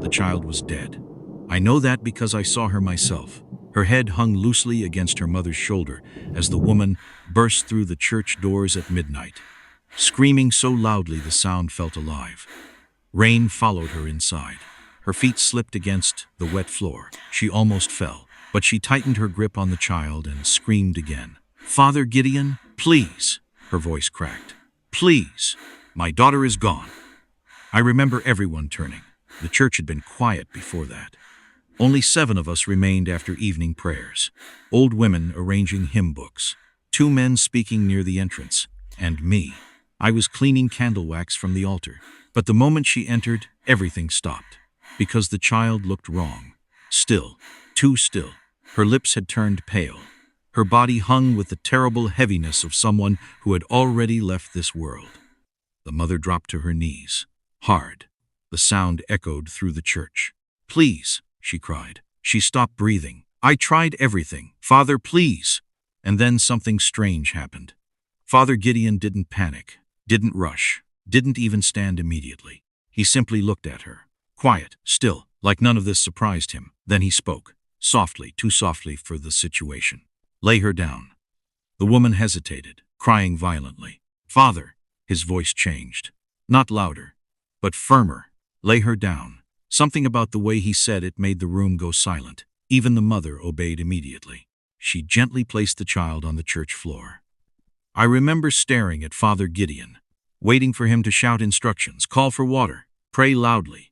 The child was dead. I know that because I saw her myself. Her head hung loosely against her mother's shoulder as the woman burst through the church doors at midnight, screaming so loudly the sound felt alive. Rain followed her inside. Her feet slipped against the wet floor. She almost fell, but she tightened her grip on the child and screamed again. "Father Gideon, please!" Her voice cracked. "Please! My daughter is gone." I remember everyone turning. The church had been quiet before that. Only 7 of us remained after evening prayers. Old women arranging hymn books, 2 men speaking near the entrance, and me. I was cleaning candle wax from the altar. But the moment she entered, everything stopped. Because the child looked wrong. Still, too still. Her lips had turned pale. Her body hung with the terrible heaviness of someone who had already left this world. The mother dropped to her knees. Hard. The sound echoed through the church. "Please," she cried. She stopped breathing. "I tried everything. Father, please." And then something strange happened. Father Gideon didn't panic, didn't rush, didn't even stand immediately. He simply looked at her. Quiet, still, like none of this surprised him. Then he spoke, softly, too softly for the situation. "Lay her down." The woman hesitated, crying violently. "Father," his voice changed. Not louder, but firmer. "Lay her down." Something about the way he said it made the room go silent. Even the mother obeyed immediately. She gently placed the child on the church floor. I remember staring at Father Gideon, waiting for him to shout instructions, call for water, pray loudly,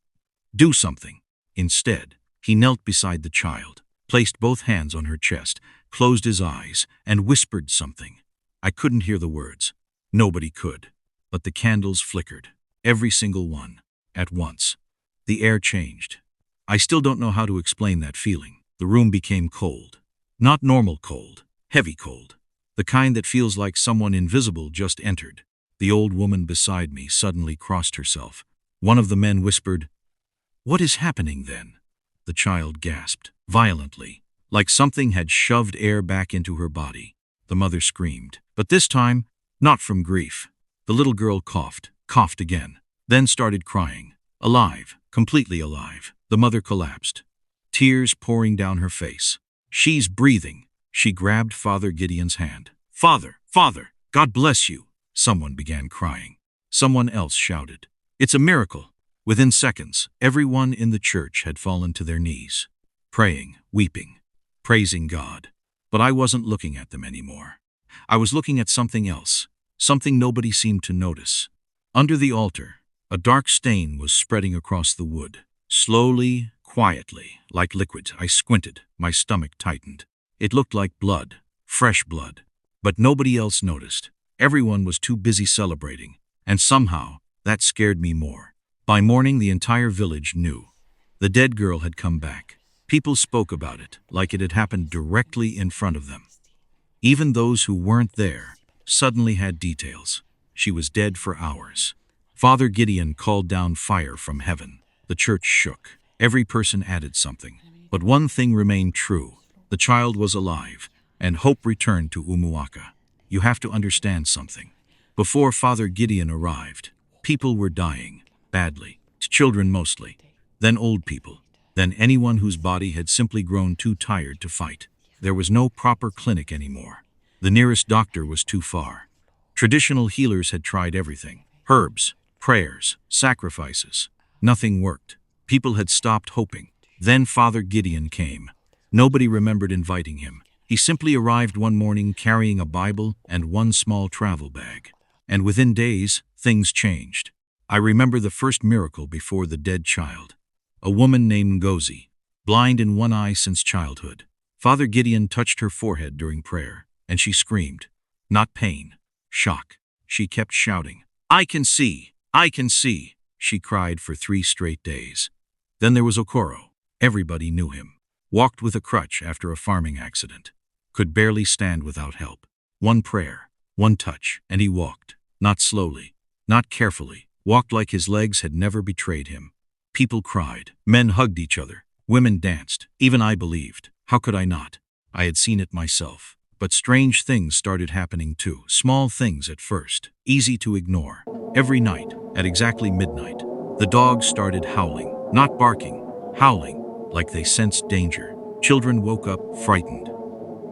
do something. Instead, he knelt beside the child, placed both hands on her chest, closed his eyes, and whispered something. I couldn't hear the words. Nobody could. But the candles flickered, every single one, at once. The air changed. I still don't know how to explain that feeling. The room became cold. Not normal cold, heavy cold. The kind that feels like someone invisible just entered. The old woman beside me suddenly crossed herself. One of the men whispered, "What is happening then?" The child gasped, violently, like something had shoved air back into her body. The mother screamed, but this time, not from grief. The little girl coughed again, then started crying. Alive, completely alive. The mother collapsed, tears pouring down her face. "She's breathing." She grabbed Father Gideon's hand. "Father, Father, God bless you." Someone began crying. Someone else shouted, "It's a miracle." Within seconds, everyone in the church had fallen to their knees, praying, weeping, praising God. But I wasn't looking at them anymore. I was looking at something else, something nobody seemed to notice. Under the altar, a dark stain was spreading across the wood. Slowly, quietly, like liquid. I squinted, my stomach tightened. It looked like blood, fresh blood. But nobody else noticed. Everyone was too busy celebrating, and somehow, that scared me more. By morning, the entire village knew. The dead girl had come back. People spoke about it, like it had happened directly in front of them. Even those who weren't there suddenly had details. She was dead for hours. Father Gideon called down fire from heaven. The church shook. Every person added something. But one thing remained true. The child was alive, and hope returned to Umuaka. You have to understand something. Before Father Gideon arrived, people were dying, badly, children mostly, then old people, then anyone whose body had simply grown too tired to fight. There was no proper clinic anymore. The nearest doctor was too far. Traditional healers had tried everything. Herbs, prayers, sacrifices. Nothing worked. People had stopped hoping. Then Father Gideon came. Nobody remembered inviting him. He simply arrived one morning carrying a Bible and one small travel bag. And within days, things changed. I remember the first miracle before the dead child. A woman named Ngozi, blind in one eye since childhood. Father Gideon touched her forehead during prayer, and she screamed. Not pain, shock. She kept shouting, "I can see! I can see!" She cried for 3 straight days. Then there was Okoro. Everybody knew him. Walked with a crutch after a farming accident. Could barely stand without help. One prayer, one touch, and he walked. Not slowly, not carefully. Walked like his legs had never betrayed him. People cried. Men hugged each other. Women danced. Even I believed. How could I not? I had seen it myself. But strange things started happening too. Small things at first, easy to ignore. Every night, at exactly midnight, the dogs started howling. Not barking, howling, like they sensed danger. Children woke up, frightened.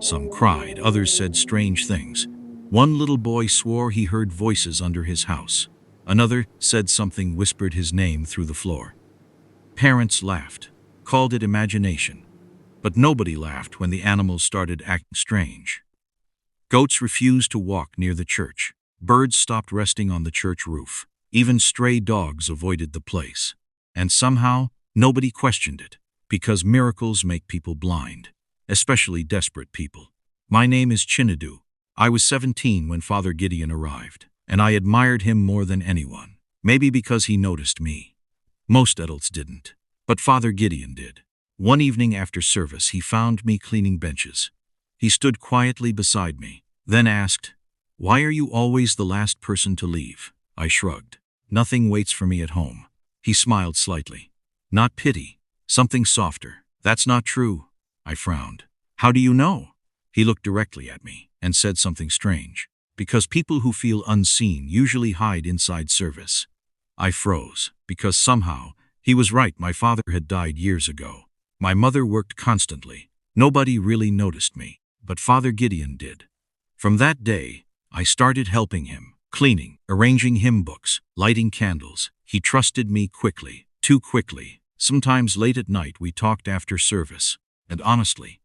Some cried, others said strange things. One little boy swore he heard voices under his house. Another said something whispered his name through the floor. Parents laughed, called it imagination. But nobody laughed when the animals started acting strange. Goats refused to walk near the church. Birds stopped resting on the church roof. Even stray dogs avoided the place. And somehow, nobody questioned it, because miracles make people blind, especially desperate people. My name is Chinedu. I was 17 when Father Gideon arrived, and I admired him more than anyone. Maybe because he noticed me. Most adults didn't, but Father Gideon did. One evening after service, he found me cleaning benches. He stood quietly beside me, then asked, "Why are you always the last person to leave?" I shrugged. "Nothing waits for me at home." He smiled slightly. "Not pity, something softer." "That's not true." I frowned. "How do you know?" He looked directly at me and said something strange. "Because people who feel unseen usually hide inside service." I froze, because somehow, he was right. My father had died years ago. My mother worked constantly. Nobody really noticed me, but Father Gideon did. From that day, I started helping him, cleaning, arranging hymn books, lighting candles. He trusted me quickly, too quickly. Sometimes late at night we talked after service, and honestly,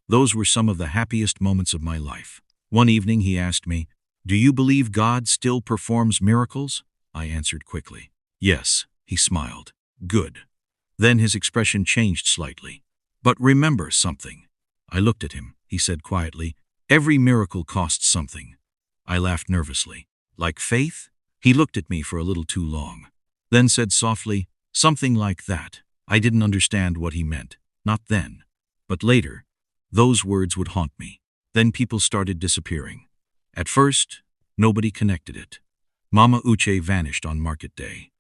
those were some of the happiest moments of my life. One evening he asked me, "Do you believe God still performs miracles?" I answered quickly. "Yes," he smiled. "Good." Then his expression changed slightly. "But remember something." I looked at him. He said quietly, "Every miracle costs something." I laughed nervously. "Like faith?" He looked at me for a little too long, then said softly, "Something like that." I didn't understand what he meant. Not then. But later, those words would haunt me. Then people started disappearing. At first, nobody connected it. Mama Uche vanished on market day.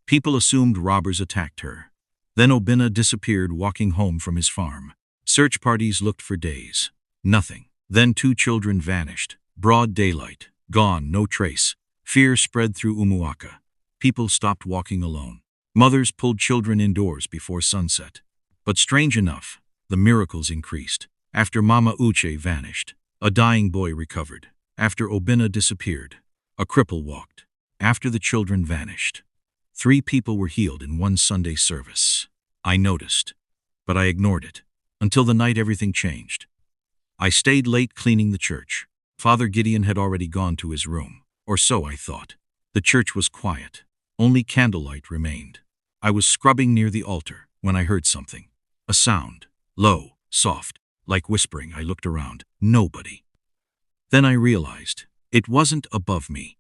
People assumed robbers attacked her. Then Obina disappeared walking home from his farm. Search parties looked for days. Nothing. Then 2 children vanished. Broad daylight. Gone, no trace. Fear spread through Umuaka. People stopped walking alone. Mothers pulled children indoors before sunset. But strange enough, the miracles increased. After Mama Uche vanished, a dying boy recovered. After Obina disappeared, a cripple walked. After the children vanished, 3 people were healed in one Sunday service. I noticed, but I ignored it. Until the night everything changed. I stayed late cleaning the church. Father Gideon had already gone to his room, or so I thought. The church was quiet. Only candlelight remained. I was scrubbing near the altar when I heard something. A sound, low, soft, like whispering. I looked around. Nobody. Then I realized it wasn't above me.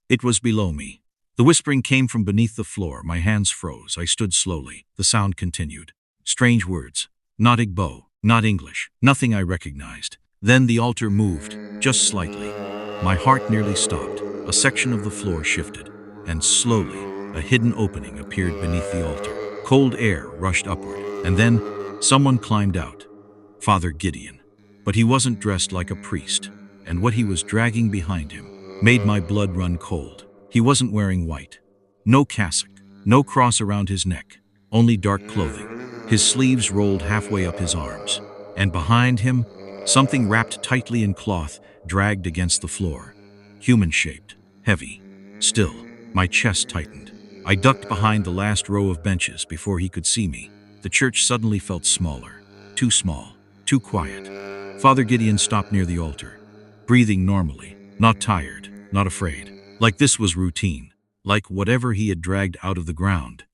It was below me. The whispering came from beneath the floor. My hands froze. I stood slowly. The sound continued. Strange words. Not Igbo, not English, nothing I recognized. Then the altar moved, just slightly. My heart nearly stopped. A section of the floor shifted, and slowly, a hidden opening appeared beneath the altar. Cold air rushed upward, and then someone climbed out. Father Gideon. But he wasn't dressed like a priest, and what he was dragging behind him made my blood run cold. He wasn't wearing white. No cassock, no cross around his neck, only dark clothing. His sleeves rolled halfway up his arms, and behind him, something wrapped tightly in cloth dragged against the floor. Human-shaped, heavy. Still, my chest tightened. I ducked behind the last row of benches before he could see me. The church suddenly felt smaller. Too small, too quiet. Father Gideon stopped near the altar, breathing normally, not tired, not afraid. Like this was routine. Like whatever he had dragged out of the ground.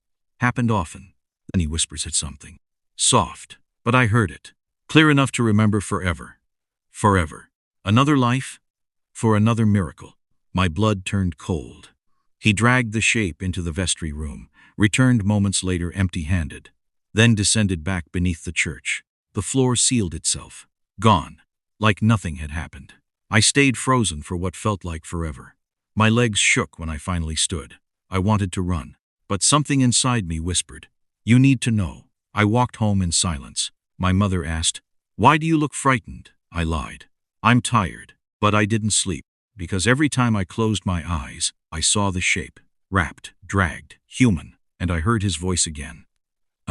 Happened often. Then he whispers at something. Soft, but I heard it. Clear enough to remember forever. Forever. Another life? For another miracle. My blood turned cold. He dragged the shape into the vestry room, returned moments later empty-handed, then descended back beneath the church. The floor sealed itself. Gone. Like nothing had happened. I stayed frozen for what felt like forever. My legs shook when I finally stood. I wanted to run, but something inside me whispered, "You need to know." I walked home in silence. My mother asked, "Why do you look frightened?" I lied. "I'm tired." But I didn't sleep, because every time I closed my eyes, I saw the shape, wrapped, dragged, human, and I heard his voice again.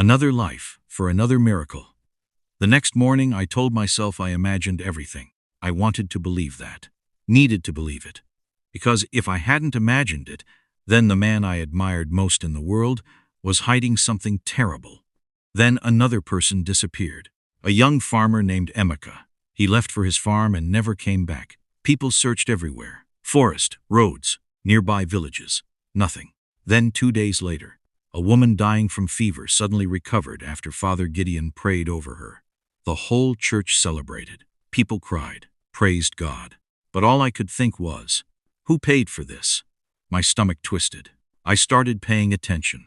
Another life for another miracle. The next morning I told myself I imagined everything. I wanted to believe that. Needed to believe it. Because if I hadn't imagined it, then the man I admired most in the world was hiding something terrible. Then another person disappeared. A young farmer named Umuaka. He left for his farm and never came back. People searched everywhere. Forest, roads, nearby villages. Nothing. Then 2 days later, a woman dying from fever suddenly recovered after Father Gideon prayed over her. The whole church celebrated. People cried, praised God. But all I could think was, who paid for this? My stomach twisted. I started paying attention.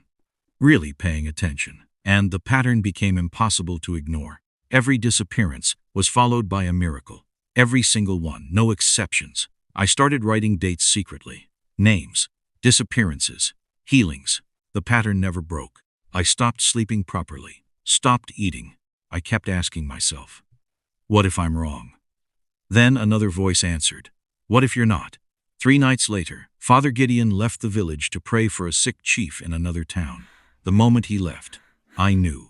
Really paying attention. And the pattern became impossible to ignore. Every disappearance was followed by a miracle. Every single one, no exceptions. I started writing dates secretly. Names, disappearances, healings. The pattern never broke. I stopped sleeping properly. Stopped eating. I kept asking myself, what if I'm wrong? Then another voice answered, what if you're not? 3 nights later, Father Gideon left the village to pray for a sick chief in another town. The moment he left, I knew.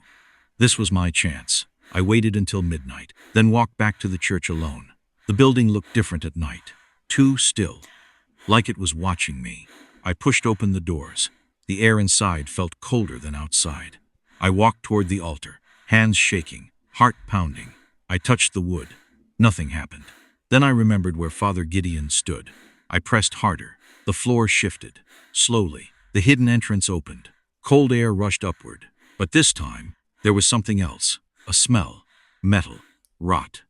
This was my chance. I waited until midnight, then walked back to the church alone. The building looked different at night. Too still. Like it was watching me. I pushed open the doors. The air inside felt colder than outside. I walked toward the altar, hands shaking, heart pounding. I touched the wood. Nothing happened. Then I remembered where Father Gideon stood. I pressed harder. The floor shifted. Slowly, the hidden entrance opened. Cold air rushed upward. But this time, there was something else. A smell. Metal. Rot.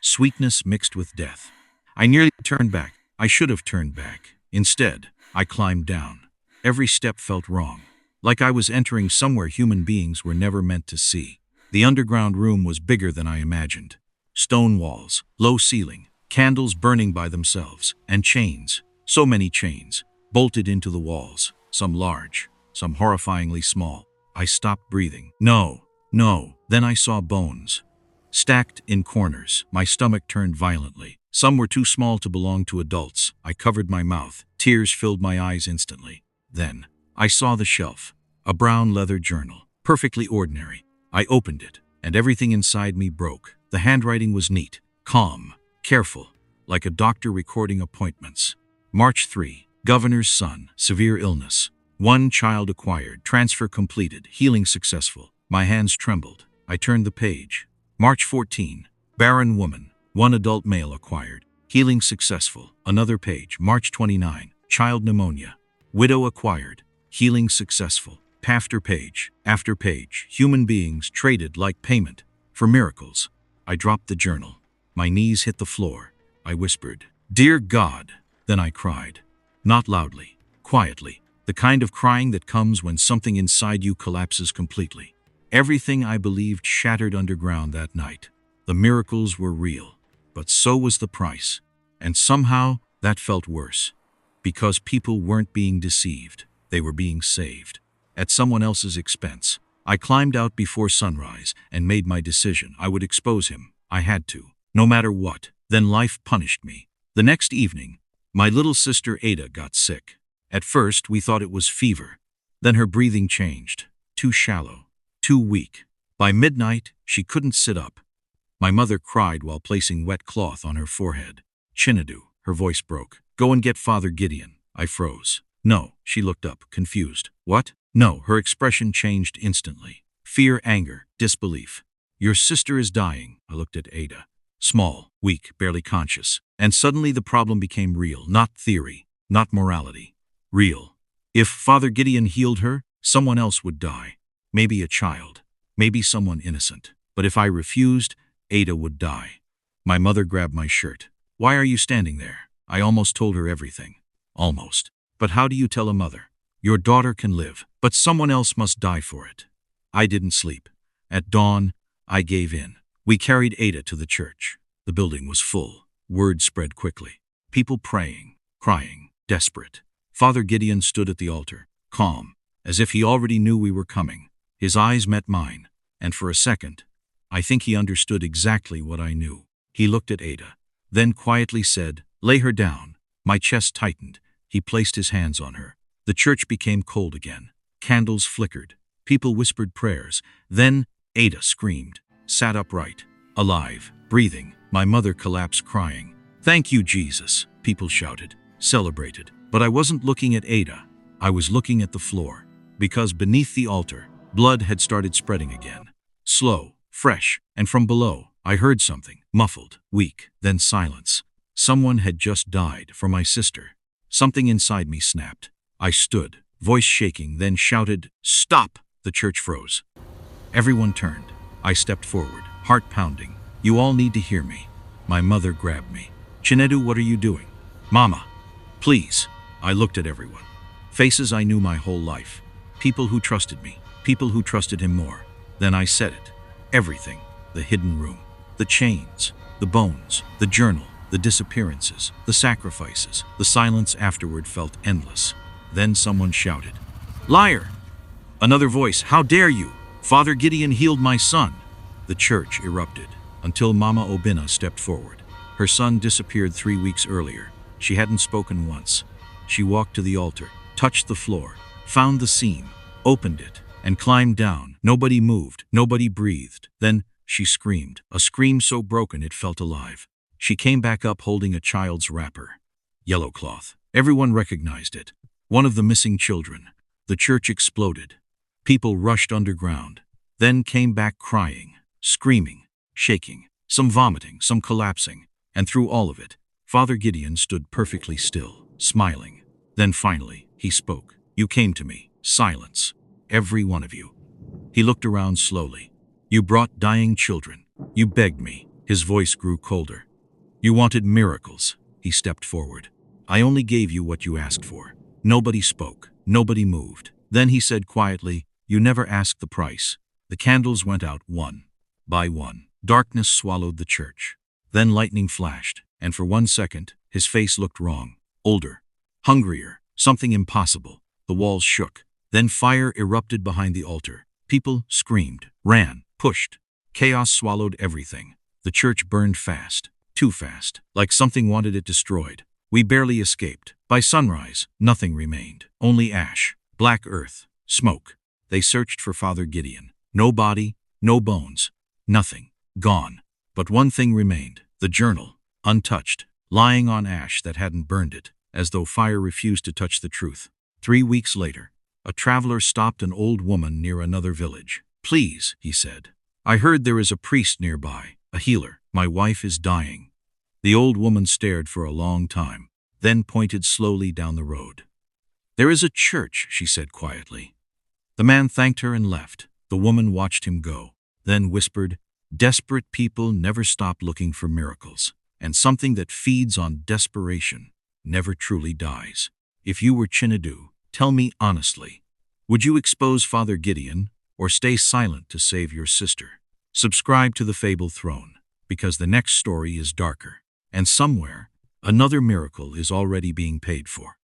Sweetness mixed with death. I nearly turned back. I should have turned back. Instead, I climbed down. Every step felt wrong. Like I was entering somewhere human beings were never meant to see. The underground room was bigger than I imagined. Stone walls, low ceiling, candles burning by themselves, and chains. So many chains, bolted into the walls. Some large, some horrifyingly small. I stopped breathing. No. Then I saw bones. Stacked in corners, my stomach turned violently. Some were too small to belong to adults. I covered my mouth. Tears filled my eyes instantly. Then, I saw the shelf. A brown leather journal. Perfectly ordinary. I opened it, and everything inside me broke. The handwriting was neat, calm, careful, like a doctor recording appointments. March 3. Governor's son. Severe illness. 1 child acquired. Transfer completed. Healing successful. My hands trembled. I turned the page. March 14. Barren woman. 1 adult male acquired. Healing successful. Another page. March 29. Child pneumonia. Widow acquired. Healing successful. After page. Human beings traded like payment for miracles. I dropped the journal. My knees hit the floor. I whispered, "Dear God." Then I cried. Not loudly. Quietly. The kind of crying that comes when something inside you collapses completely. Everything I believed shattered underground that night. The miracles were real, but so was the price. And somehow, that felt worse. Because people weren't being deceived. They were being saved. At someone else's expense. I climbed out before sunrise and made my decision. I would expose him. I had to. No matter what. Then life punished me. The next evening, my little sister Ada got sick. At first, we thought it was fever. Then her breathing changed. Too shallow. Too weak. By midnight, she couldn't sit up. My mother cried while placing wet cloth on her forehead. Chinedu, her voice broke. Go and get Father Gideon. I froze. No, she looked up, confused. What? No, her expression changed instantly. Fear, anger, disbelief. Your sister is dying. I looked at Ada. Small, weak, barely conscious. And suddenly the problem became real. Not theory, not morality. Real. If Father Gideon healed her, someone else would die. Maybe a child. Maybe someone innocent. But if I refused, Ada would die. My mother grabbed my shirt. Why are you standing there? I almost told her everything. Almost. But how do you tell a mother? Your daughter can live, but someone else must die for it. I didn't sleep. At dawn, I gave in. We carried Ada to the church. The building was full. Word spread quickly. People praying, crying, desperate. Father Gideon stood at the altar, calm, as if he already knew we were coming. His eyes met mine, and for a second, I think he understood exactly what I knew. He looked at Ada, then quietly said, "Lay her down." My chest tightened. He placed his hands on her. The church became cold again. Candles flickered. People whispered prayers. Then Ada screamed, sat upright, alive, breathing. My mother collapsed crying. "Thank you, Jesus," people shouted, celebrated. But I wasn't looking at Ada. I was looking at the floor, because beneath the altar, blood had started spreading again. Slow, fresh, and from below, I heard something, muffled, weak, then silence. Someone had just died for my sister. Something inside me snapped. I stood, voice shaking, then shouted, "Stop!" The church froze. Everyone turned. I stepped forward, heart pounding. "You all need to hear me." My mother grabbed me. "Chinedu, what are you doing?" "Mama, please." I looked at everyone. Faces I knew my whole life. People who trusted me. People who trusted him more. Then I said it. Everything. The hidden room. The chains. The bones. The journal. The disappearances. The sacrifices. The silence afterward felt endless. Then someone shouted, "Liar!" Another voice, "How dare you? Father Gideon healed my son." The church erupted, until Mama Obinna stepped forward. Her son disappeared 3 weeks earlier. She hadn't spoken once. She walked to the altar, touched the floor, found the seam, opened it, and climbed down. Nobody moved, nobody breathed. Then she screamed, a scream so broken it felt alive. She came back up holding a child's wrapper. Yellow cloth. Everyone recognized it. One of the missing children. The church exploded. People rushed underground, then came back crying, screaming, shaking, some vomiting, some collapsing. And through all of it, Father Gideon stood perfectly still, smiling. Then finally, he spoke. "You came to me. Silence. Every one of you." He looked around slowly. "You brought dying children. You begged me." His voice grew colder. "You wanted miracles." He stepped forward. "I only gave you what you asked for." Nobody spoke. Nobody moved. Then he said quietly, "You never asked the price." The candles went out one by one. Darkness swallowed the church. Then lightning flashed, and for 1 second, his face looked wrong. Older. Hungrier. Something impossible. The walls shook. Then fire erupted behind the altar. People screamed, ran, pushed. Chaos swallowed everything. The church burned fast. Too fast. Like something wanted it destroyed. We barely escaped. By sunrise, nothing remained. Only ash, black earth, smoke. They searched for Father Gideon. No body, no bones. Nothing. Gone. But one thing remained. The journal. Untouched. Lying on ash that hadn't burned it. As though fire refused to touch the truth. 3 weeks later, a traveler stopped an old woman near another village. "Please," he said. "I heard there is a priest nearby, a healer. My wife is dying." The old woman stared for a long time, then pointed slowly down the road. "There is a church," she said quietly. The man thanked her and left. The woman watched him go, then whispered, "Desperate people never stop looking for miracles, and something that feeds on desperation never truly dies. If you were Chinedu, tell me honestly, would you expose Father Gideon or stay silent to save your sister?" Subscribe to the Fable Throne, because the next story is darker, and somewhere, another miracle is already being paid for.